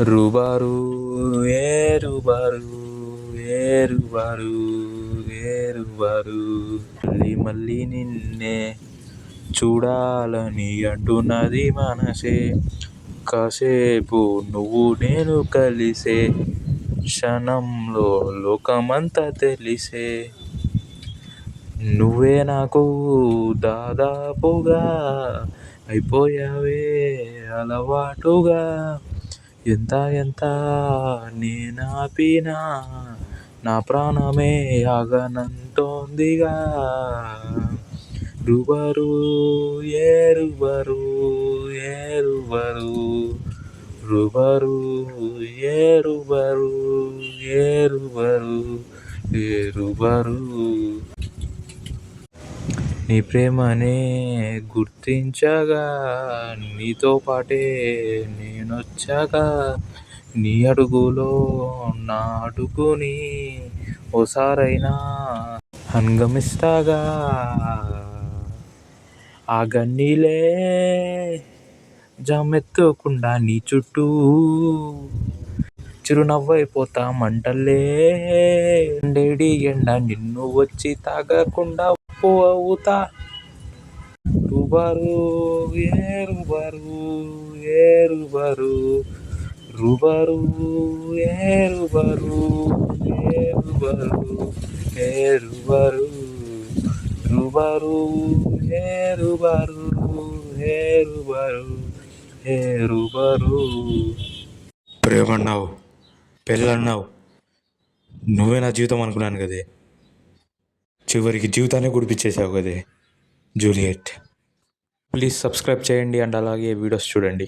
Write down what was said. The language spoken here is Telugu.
రుబారు ఏ రుబారు ఏ రుబారు ఏ రుబారు మళ్ళీ మళ్ళీ నిన్నే చూడాలని అంటున్నది మనసే. కాసేపు నువ్వు నేను కలిసే క్షణంలో లోకమంతా తెలిసే. నువ్వే నాకు దాదాపుగా అయిపోయావే అలవాటుగా. ఎంత ఎంత నేనాపినా నా ప్రాణమే ఆగనంటోందిగా. రుబరు ఏ రుబరు ఏ రుబరు రుబరు ఏ రుబరు ఏ రుబరు ఏ రుబరు. నీ ప్రేమనే గుర్తించగా నీతో పాటే నేనొచ్చాగా. నీ అడుగులో నా అడుగుని ఓసారైనా అనుగమిస్తాగా. ఆ గన్నీలే జామెత్తకుండా నీ చుట్టూ చిరునవ్వైపోతా మంటల్లే. మండేడి ఎండ నిన్ను వచ్చి తాగకుండా ఉప్పు అవుతా. రుబరు ఏ రుబరు ఏ రుబరు రుబరు ఏ రుబరు ఏ రుబరు ఏ రుబరు రుబరు ఏ రుబరు ఏ రుబరు ఏ రుబరు. ప్రేమన్నావు, పెళ్ళన్నావు, నువ్వే నా జీవితం అనుకున్నాను కదే. చివరికి జీవితాన్ని గుడిపించేసావు కదే జూలియట్. ప్లీజ్ సబ్స్క్రైబ్ చేయండి అండ్ అలాగే వీడియోస్ చూడండి.